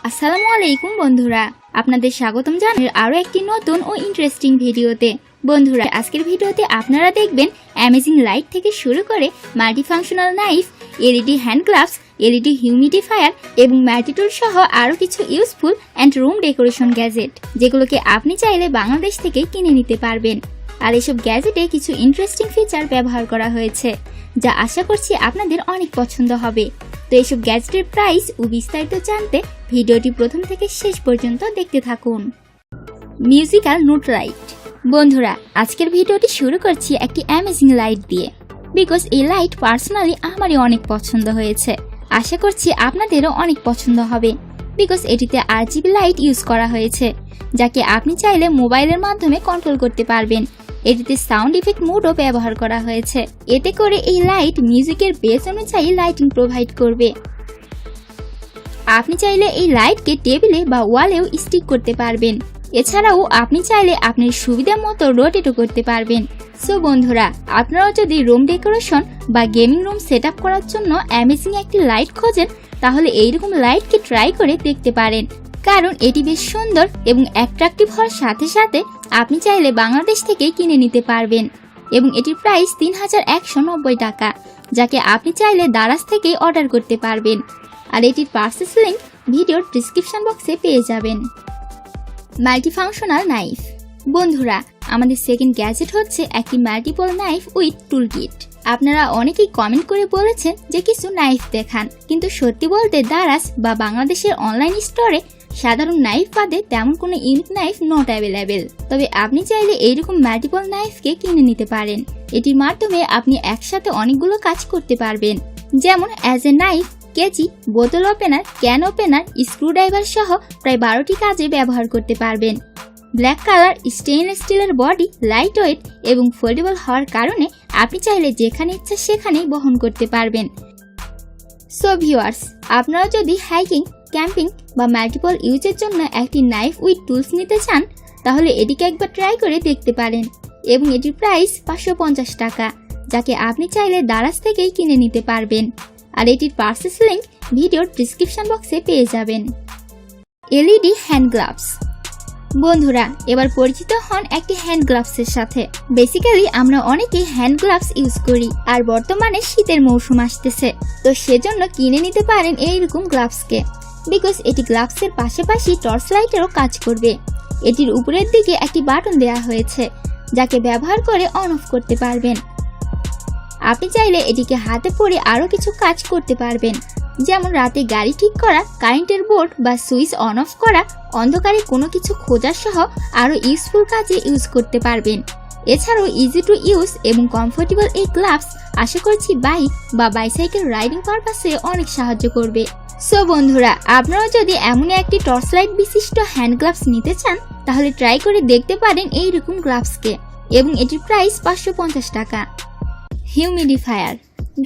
আসসালামু আলাইকুম বন্ধুরা, আপনাদের স্বাগতম জানাই আরো একটি নতুন ও ইন্টারেস্টিং ভিডিওতে। বন্ধুরা, আজকের ভিডিওতে আপনারা দেখবেন অ্যামেজিং লাইট থেকে শুরু করে multifunctional knife, LED hand gloves, LED humidifier এবং ম্যাটিটুল সহ আরো কিছু useful and room decoration gadget, যেগুলোকে আপনি চাইলে বাংলাদেশ থেকে কিনে নিতে পারবেন। আর এসব গ্যাজেটে কিছু ইন্টারেস্টিং ফিচার ব্যবহার করা হয়েছে, যা আশা করছি আপনাদের অনেক পছন্দ হবে। তো এইসব গ্যাজেটের প্রাইস ও বিস্তারিত জানতে ভিডিওটি প্রথম থেকে শেষ পর্যন্ত দেখতে থাকুন। Musical note light. বন্ধুরা, আজকের ভিডিওটি শুরু করছি একটি অ্যামেজিং লাইট দিয়ে, বিকজ এই লাইট পার্সোনালি আমারই অনেক পছন্দ হয়েছে। আশা করছি আপনাদেরও অনেক পছন্দ হবে, বিকজ এটিতে RGB লাইট ইউজ করা হয়েছে, যাকে আপনি চাইলে মোবাইলের মাধ্যমে কন্ট্রোল করতে পারবেন। এটিতে সাউন্ড ইফেক্ট মোডও ব্যবহার করা হয়েছে, এতে করে এই লাইট মিউজিকের বেস অনুযায়ী লাইটিং প্রোভাইড করবে। আপনি চাইলে এই লাইটকে টেবিলে বা ওয়ালেও স্টিক করতে পারবেন। এছাড়াও আপনি চাইলে আপনার সুবিধা মতো রোটেটও করতে পারবেন। সো বন্ধুরা, আপনারাও যদি রুম ডেকোরেশন বা গেমিং রুম সেট আপ করার জন্য অ্যামেজিং একটি লাইট খোঁজেন, তাহলে এইরকম লাইটকে ট্রাই করে দেখতে পারেন, কারণ এটি বেশ সুন্দর এবং অ্যাট্রাকটিভ হওয়ার সাথে সাথে আপনি চাইলে বাংলাদেশ থেকে কিনে নিতে পারবেন। এবং এটির প্রাইস 3190 টাকা, যাকে আপনি চাইলে দারাজ থেকেই অর্ডার করতে পারবেন। আর এটির পারচেজ লিংক ভিডিওর ডিসক্রিপশন বক্সে পেয়ে যাবেন। Multifunctional knife. বন্ধুরা, আমাদের সেকেন্ড গ্যাজেট হচ্ছে একটি multiple knife with tool kit. আপনারা অনেকেই কমেন্ট করে বলেছেন যে কিছু নাইফ দেখান, কিন্তু সত্যি বলতে দারাজ বা বাংলাদেশের অনলাইন স্টোরে সাধারণ নাইফ বাদে তেমন কোনো ইউনিক নাইফ নট অ্যাভেলেবেল। তবে আপনি চাইলে এইরকম মাল্টিপল নাইফকে কিনে নিতে পারেন। এটির মাধ্যমে আপনি একসাথে অনেকগুলো কাজ করতে পারবেন, যেমন অ্যাজ এ নাইফ, কেচি, বোতল ওপেনার, ক্যান ওপেনার, স্ক্রুড্রাইভার সহ প্রায় 12টি কাজে ব্যবহার করতে পারবেন। ব্ল্যাক কালার, স্টেইনলেস স্টিলের বডি, লাইট ওয়েট এবং ফোল্ডেবল হওয়ার কারণে আপনি চাইলে যেখানে ইচ্ছা সেখানেই বহন করতে পারবেন। সো ভিউয়ার্স, আপনারা যদি হাইকিং, ক্যাম্পিং বা মাল্টিপল ইউজের জন্য একটি নাইফ উইথ টুলস নিতে চান, তাহলে এটিকে একবার ট্রাই করে দেখতে পারেন। এবং এটির প্রাইস 550 টাকা, যাকে আপনি চাইলে দারাজ থেকেই কিনে নিতে পারবেন। আর এটির পারচেজ লিংক ভিডিওর ডিসক্রিপশন বক্সে পেয়ে যাবেন। LED hand gloves. বন্ধুরা, এবার পরিচিত হন একটি হ্যান্ড গ্লাভসের সাথে। বেসিক্যালি আমরা অনেকেই হ্যান্ড গ্লাভস ইউজ করি, আর বর্তমানে শীতের মৌসুম আসতেছে, তো সেজন্য কিনে নিতে পারেন এইরকম গ্লাভসকে, বিকজ এটি গ্লাভসের পাশাপাশি টর্চ লাইটেরও কাজ করবে। এটির উপরের দিকে একটি বাটন দেওয়া হয়েছে, যাকে ব্যবহার করে অন অফ করতে পারবেন। আপনি চাইলে এটিকে হাতে পরে আরো কিছু কাজ করতে পারবেন, যেমন রাতে গাড়ি ঠিক করা, কারেন্টের বোর্ড বা সুইচ অন অফ করা, অন্ধকারে কোনো কিছু খোঁজা সহ আরো ইউজফুল কাজে ইউজ করতে পারবেন। এছাড়াও ইজি টু ইউজ এবং কমফোর্টেবল এই গ্লাভস আশা করছি বাইক বা বাইসাইকেল রাইডিং পারপাসে অনেক সাহায্য করবে। সো বন্ধুরা, আপনারা যদি এমনই একটি টর্চ লাইট বিশিষ্ট হ্যান্ড গ্লাভস নিতে চান, তাহলে ট্রাই করে দেখতে পারেন এইরকম গ্লাভসকে, এবং এটির প্রাইস 550 টাকা। হিউমিডিফায়ার।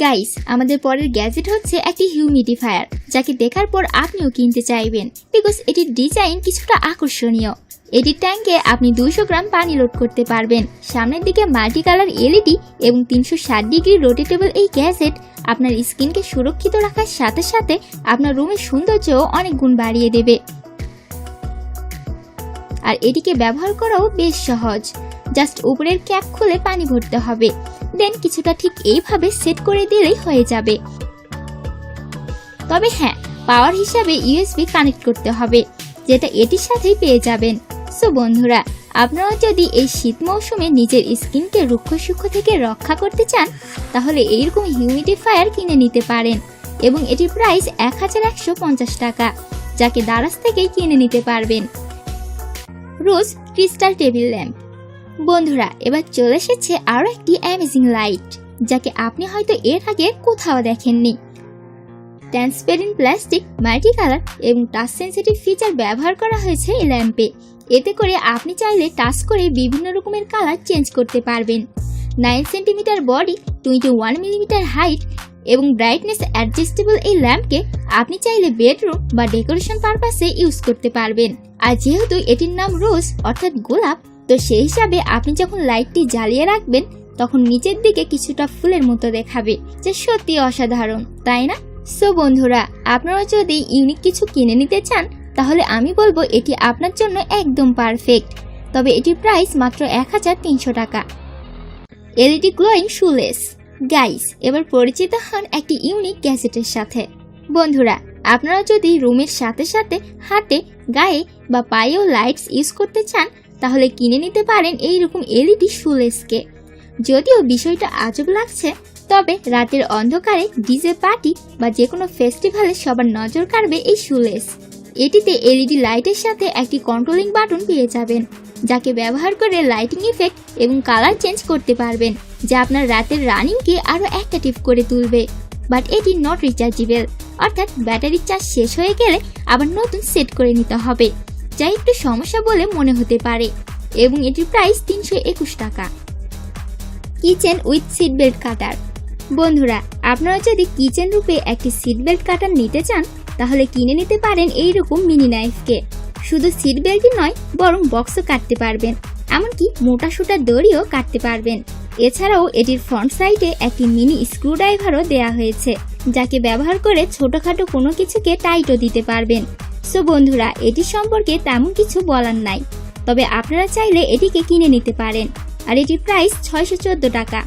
গাইস, আমাদের পরের গ্যাজেট হচ্ছে একটি হিউমিডিফায়ার, যাকে দেখার পর আপনিও কিনতে চাইবেন, বিকজ এটির ডিজাইন কিছুটা আকর্ষণীয়। এটির ট্যাঙ্কে আপনি 200 গ্রাম পানি লোড করতে পারবেন। সামনের দিকে মাল্টি কালার এলইডি এবং 360 ডিগ্রি রোটেটেবল এই গ্যাজেট আপনার স্কিনকে সুরক্ষিত রাখার সাথে সাথে আপনার রুমের সৌন্দর্যও অনেক গুণ বাড়িয়ে দেবে। আর এটিকে ব্যবহার করাও বেশ সহজ। জাস্ট উপরের ক্যাপ খুলে পানি ভরতে হবে, দেন কিছুটা ঠিক এইভাবে সেট করে দিলেই হয়ে যাবে। তবে হ্যাঁ, পাওয়ার হিসাবে USB কানেক্ট করতে হবে, যেটা এটির সাথেই পেয়ে যাবেন। সো বন্ধুরা, আপনারা যদি এই শীত মৌসুমে নিজের স্কিনকে রুক্ষ সূক্ষ্ম থেকে রক্ষা করতে চান, তাহলে এইরকম হিউমিডিফায়ার কিনে নিতে পারেন। এবং এটির প্রাইস 1150 টাকা, যাকে দারাজ থেকেই কিনে নিতে পারবেন। রোজ ক্রিস্টাল টেবিল ল্যাম্প। বন্ধুরা, এবার চলে এসেছে আরো একটি অ্যামেজিং লাইট, যাকে আপনি হয়তো এর আগে কোথাও দেখেননি। ট্রান্সপারেন্ট প্লাস্টিক, মাল্টি কালার এবং টাচ সেন্সিটিভ ফিচার ব্যবহার করা হয়েছে এই ল্যাম্পে। এতে করে আপনি চাইলে টাচ করে বিভিন্ন রকমের কালার চেঞ্জ করতে পারবেন। 9 সেন্টিমিটার বডি, 21 মিলিমিটার হাইট এবং ব্রাইটনেস অ্যাডজাস্টেবল এই ল্যাম্পকে আপনি চাইলে বেডরুম বা ডেকোরেশন পারপাসে ইউজ করতে পারবেন। আর যেহেতু এটির নাম রোজ অর্থাৎ গোলাপ, তো সেই হিসাবে আপনি যখন লাইটটি জ্বালিয়ে রাখবেন, তখন নিচের দিকে কিছুটা ফুলের মতো দেখাবে, যা সত্যি অসাধারণ, তাই না? সো বন্ধুরা, আপনারা যদি ইউনিক কিছু কিনে নিতে চান, তাহলে আমি বলবো এটি আপনার জন্য একদম পারফেক্ট। তবে এটির প্রাইস মাত্র 1300 টাকা। LED glowing shoelace. গাইস, এবার পরিচিত হন একটি ইউনিক গ্যাজেটের সাথে। বন্ধুরা, আপনারা যদি রুমের সাথে সাথে হাতে, গায়ে বা পায়েও লাইটস ইউজ করতে চান তাহলে কিনে নিতে পারেন এইরকম এলইডি শুলেসকে। যদিও বিষয়টা আজব লাগছে, তবে রাতের অন্ধকারে ডিজে পার্টি বা যে কোনো ফেস্টিভ্যালে সবার নজর কাড়বে এই শুলেস। এটিতে এলইডি লাইটের সাথে একটি কন্ট্রোলিং বাটন পেয়ে যাবেন, যাকে ব্যবহার করে লাইটিং ইফেক্ট এবং কালার চেঞ্জ করতে পারবেন, যা আপনার রাতের রানিংকে আরও অ্যাট্রাকটিভ করে তুলবে। বাট এটি নট রিচার্জেবল, অর্থাৎ ব্যাটারি চার্জ শেষ হয়ে গেলে আবার নতুন সেট করে নিতে হবে, যা একটু সমস্যা বলে মনে হতে পারে। এবং এটির প্রাইস 321 টাকা। কিচেন উইথ সিট বেল্ট কাটার। বন্ধুরা, আপনারা যদি কিচেন রূপে একটি সিট বেল্ট কাটার নিতে চান তাহলে কিনে নিতে পারেন এইরকম মিনি নাইফকে। শুধু সিট বেল্টই নয়, বরং বক্সও কাটতে পারবেন, এমনকি মোটা সোটা দড়িও কাটতে পারবেন। এছাড়াও এটির ফ্রন্ট সাইডে একটি মিনি স্ক্রুড্রাইভারও দেয়া হয়েছে, যাকে ব্যবহার করে ছোটখাটো কোনো কিছুকে টাইটও দিতে পারবেন। সো বন্ধুরা, এটি সম্পর্কে তেমন কিছু বলার নাই, তবে আপনারা চাইলে এটিকে কিনে নিতে পারেন। আর এটির প্রাইস 614 টাকা।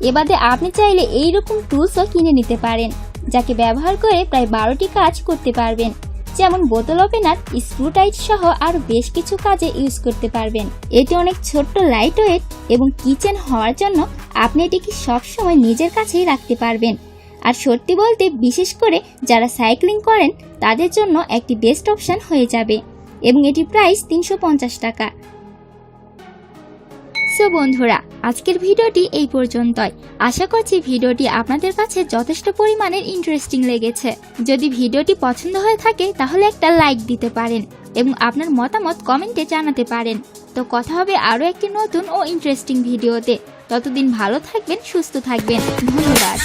এবারে আপনি চাইলে এইরকম টুলসও কিনে নিতে পারেন, যাকে ব্যবহার করে প্রায় 12টি কাজ করতে পারবেন, যেমন বোতল ওপেনার, স্ক্রু টাইট সহ আরও বেশ কিছু কাজে ইউজ করতে পারবেন। এটি অনেক ছোট্ট, লাইট ওয়েট এবং কিচেন হওয়ার জন্য আপনি এটিকে সবসময় নিজের কাছেই রাখতে পারবেন। আর সত্যি বলতে, বিশেষ করে যারা সাইক্লিং করেন তাদের জন্য একটি বেস্ট অপশন হয়ে যাবে। এবং এটির প্রাইস 350 টাকা। সো বন্ধুরা, আজকের ভিডিওটি এই পর্যন্তই। আশা করছি ভিডিওটি আপনাদের কাছে যথেষ্ট পরিমাণের ইন্টারেস্টিং লেগেছে। যদি ভিডিওটি পছন্দ হয়ে থাকে তাহলে একটা লাইক দিতে পারেন এবং আপনার মতামত কমেন্টে জানাতে পারেন। তো কথা হবে আরও একটি নতুন ও ইন্টারেস্টিং ভিডিওতে। ততদিন ভালো থাকবেন, সুস্থ থাকবেন। ধন্যবাদ।